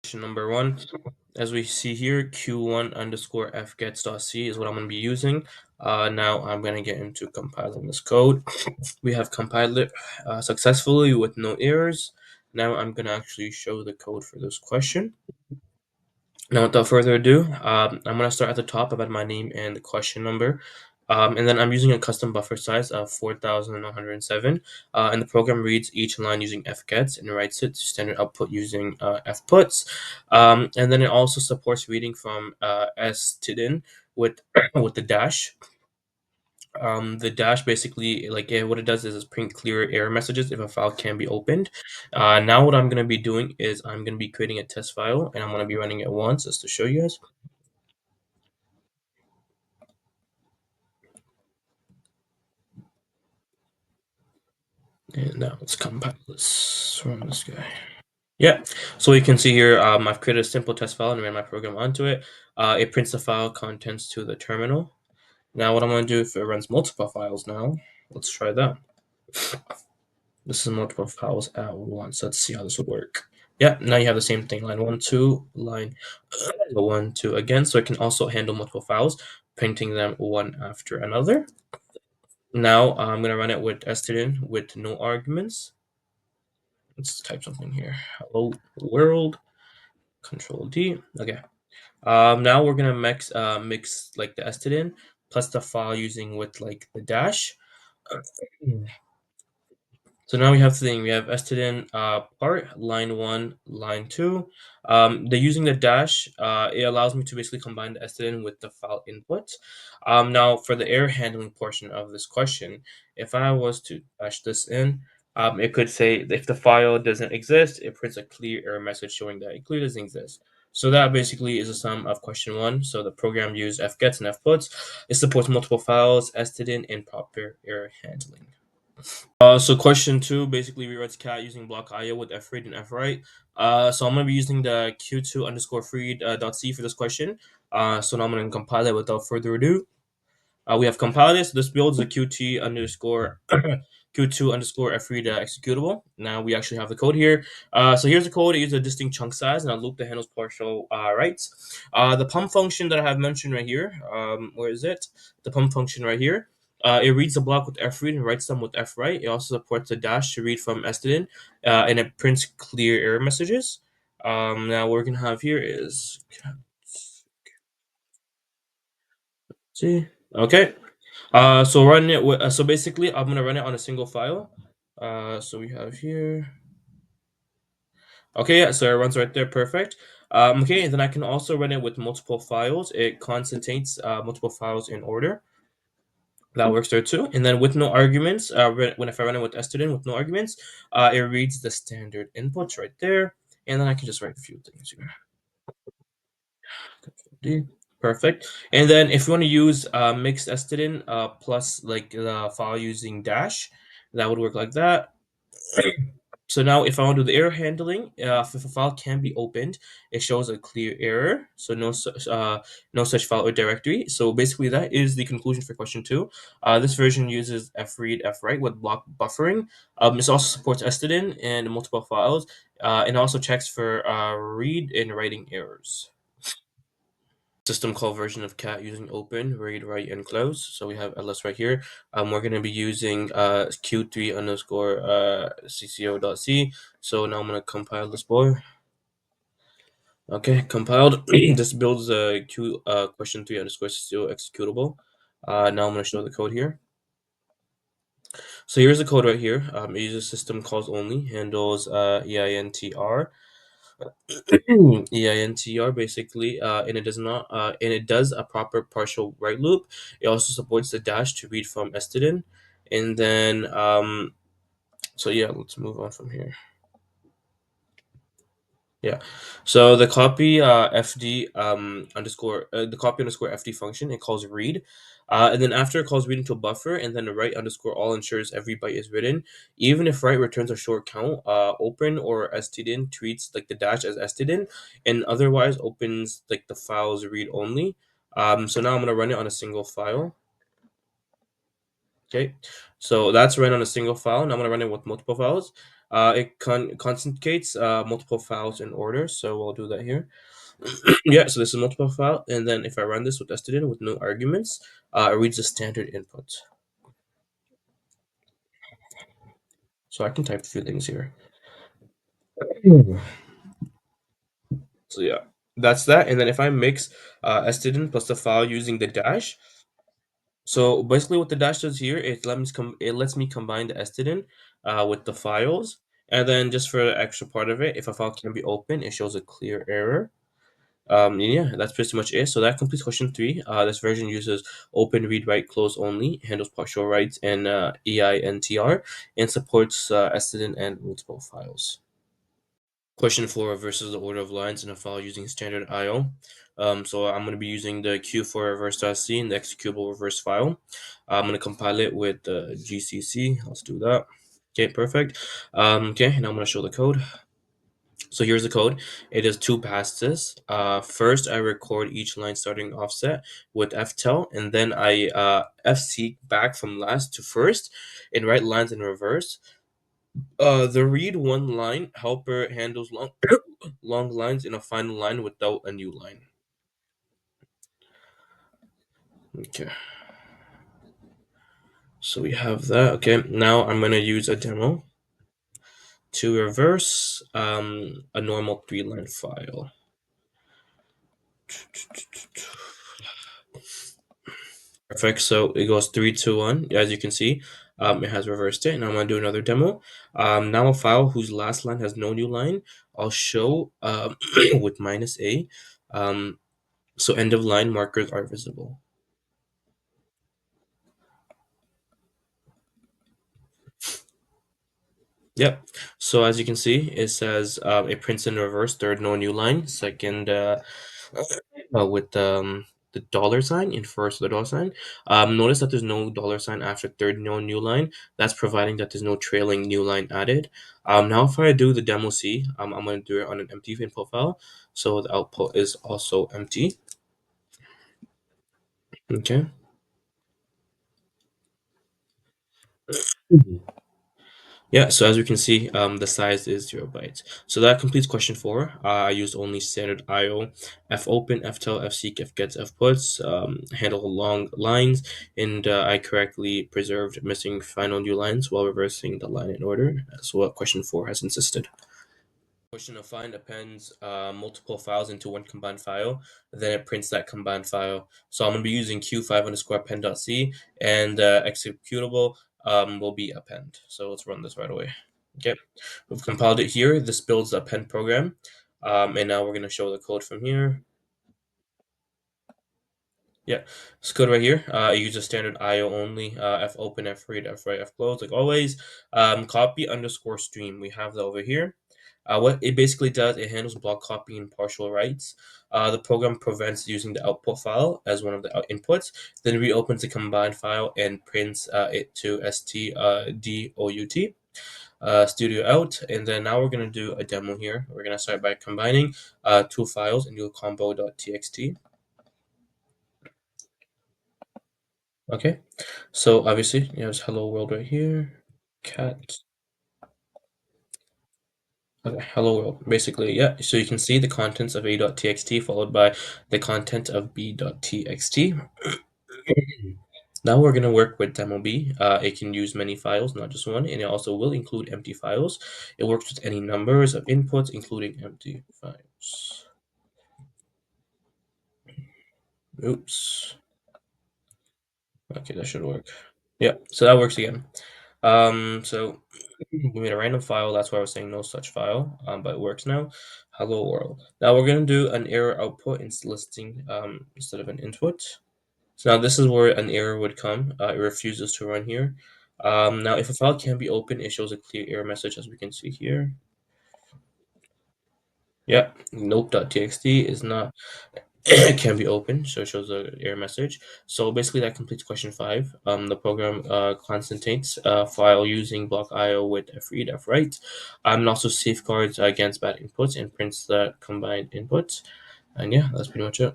Question number one, as we see here, q1 underscore fgets.c is what I'm going to be using. Now I'm going to get into compiling this code. We have compiled it successfully with no errors. Now I'm going to actually show the code for this question. Now, without further ado, I'm going to start at the top about my name and the question number. And then I'm using a custom buffer size of 4,107. And the program reads each line using fgets and writes it to standard output using fputs. And then it also supports reading from stdin with with the dash. The dash basically, what it does is print clear error messages if a file can be opened. Now what I'm going to be doing is I'm going to be creating a test file, and I'm going to be running it once just to show you guys. And now let's compile this from this guy. Yeah, so you can see here, I've created a simple test file and ran my program onto it. It prints the file contents to the terminal. Now what I'm going to do, if it runs multiple files now, let's try that. This is multiple files at once. Let's see how this would work. Yeah, now you have the same thing, line 1, 2, line 1, 2 again. So it can also handle multiple files, printing them one after another. Now I'm going to run it with stdin with no arguments. Let's type something here. Hello world. Control D. Okay. Now we're gonna mix like the stdin plus the file using with like the dash. So now we have the thing. We have stdin part line 1, line 2. The using the dash, it allows me to basically combine the stdin with the file input. Now for the error handling portion of this question, if I was to dash this in, it could say if the file doesn't exist, it prints a clear error message showing that it clearly doesn't exist. So that basically is a sum of question one. So the program used fgets and fputs. It supports multiple files, stdin, and proper error handling. So question two basically rewrites cat using block IO with fread and fwrite. So I'm gonna be using the q2 underscore fread dot c for this question. So now I'm gonna compile it without further ado. We have compiled this. This builds a qt underscore q2 underscore fread executable. Now we actually have the code here. So here's the code. It uses a distinct chunk size and a loop that handles partial writes. The pump function that I have mentioned right here. Where is it? The pump function right here. It reads the block with fread and writes them with fwrite. It also supports the dash to read from stdin, and it prints clear error messages. Now what we're gonna have here is see. Okay. So run it with, so basically I'm gonna run it on a single file. So we have here. Okay, yeah, so it runs right there, perfect. Okay, and then I can also run it with multiple files. It concatenates multiple files in order. That works there too. And then with no arguments, when if I run it with stdin with no arguments, it reads the standard inputs right there. And then I can just write a few things here. D. Perfect. And then if you want to use mixed stdin plus like the file using dash, that would work like that. So now if I want to do the error handling, if a file can be opened, it shows a clear error. So no such file or directory. So basically that is the conclusion for question two. This version uses fread, fwrite with block buffering. This also supports stdin and multiple files, and also checks for read and writing errors. System call version of cat using open, read, write, and close. So we have ls right here. We're going to be using q3 underscore sysio.c. So now I'm going to compile this boy. Okay, compiled. This builds a q question 3 underscore sysio executable. Now I'm going to show the code here. So here's the code right here. It uses system calls only, handles EINTR. EINTR basically, and it does not, and it does a proper partial write loop. It also supports the dash to read from stdin, and then so yeah, let's move on from here. Yeah, so the copy fd underscore the copy underscore fd function, it calls read, and then after it calls read into a buffer, and then the write underscore all ensures every byte is written, even if write returns a short count. Open or stdin treats like the dash as stdin, and otherwise opens like the files read only. So now I'm gonna run it on a single file. Okay, so that's run on a single file. Now I'm gonna run it with multiple files. It concatenates multiple files in order, so we'll do that here. Yeah, so this is multiple file, and then if I run this with stdin with no arguments, it reads the standard input. So I can type a few things here. So yeah, that's that. And then if I mix stdin plus the file using the dash, so basically what the dash does here, it lets me combine the stdin with the files, and then just for the extra part of it, if a file can be opened, it shows a clear error. Yeah, that's pretty much it. So that completes question three. This version uses open, read, write, close only, handles partial writes and EINTR, and supports stdin and multiple files. Question four reverses the order of lines in a file using standard IO. So I'm going to be using the Q for reverse.c and the executable reverse file. I'm going to compile it with GCC. Let's do that. Okay, perfect. Okay, now I'm going to show the code. So here's the code. It is two passes. First, I record each line starting offset with ftel, and then I fseek back from last to first and write lines in reverse. The read one line helper handles long long lines in a final line without a new line. Okay, so we have that. Okay, now I'm gonna use a demo to reverse a normal three-line file. Perfect. So it goes three, two, one. As you can see, it has reversed it. And I'm gonna do another demo. Now a file whose last line has no new line, I'll show with minus a. Um, so end of line markers are visible. Yep. So as you can see, it says it prints in reverse. Third, no new line. Second, with the dollar sign in first the dollar sign. Notice that there's no dollar sign after third, no new line. That's providing that there's no trailing new line added. Now if I do the demo C, I'm going to do it on an empty input file, so the output is also empty. Okay. Yeah, so as we can see, the size is 0 bytes. So that completes question four. I used only standard IO, fopen, ftel, fseek, fgets, fputs, handle long lines, and I correctly preserved missing final new lines while reversing the line in order. That's what question four has insisted. Question of find appends multiple files into one combined file, then it prints that combined file. So I'm going to be using q5 underscore append.c, and executable will be append. So let's run this right away. Okay, we've compiled it here. This builds the append program, and now we're going to show the code from here. Yeah, this code right here. It uses standard IO only. Fopen, fread, fwrite, fclose, like always. Copy underscore stream. We have that over here. What it basically does, it handles block copy and partial writes. The program prevents using the output file as one of the inputs. Then it reopens the combined file and prints it to stdout. Studio out, and then now we're going to do a demo here. We're going to start by combining two files and do a combo.txt. Okay, so obviously you have hello world right here, cat. Okay, hello world. Basically, yeah. So you can see the contents of a.txt followed by the content of b.txt. Now we're gonna work with demo B. It can use many files, not just one, and it also will include empty files. It works with any numbers of inputs, including empty files. Oops. Okay, that should work. Yeah, so that works again. So we made a random file. That's why I was saying no such file. But it works now. Hello world. Now we're gonna do an error output listing instead of an input. So now this is where an error would come. It refuses to run here. Now if a file can't be opened, it shows a clear error message as we can see here. Yeah, nope.txt is not can be opened, so it shows a error message. So basically that completes question five. The program concatenates a file using block IO with fread, fwrite, and also safeguards against bad inputs and prints the combined inputs. And yeah, that's pretty much it.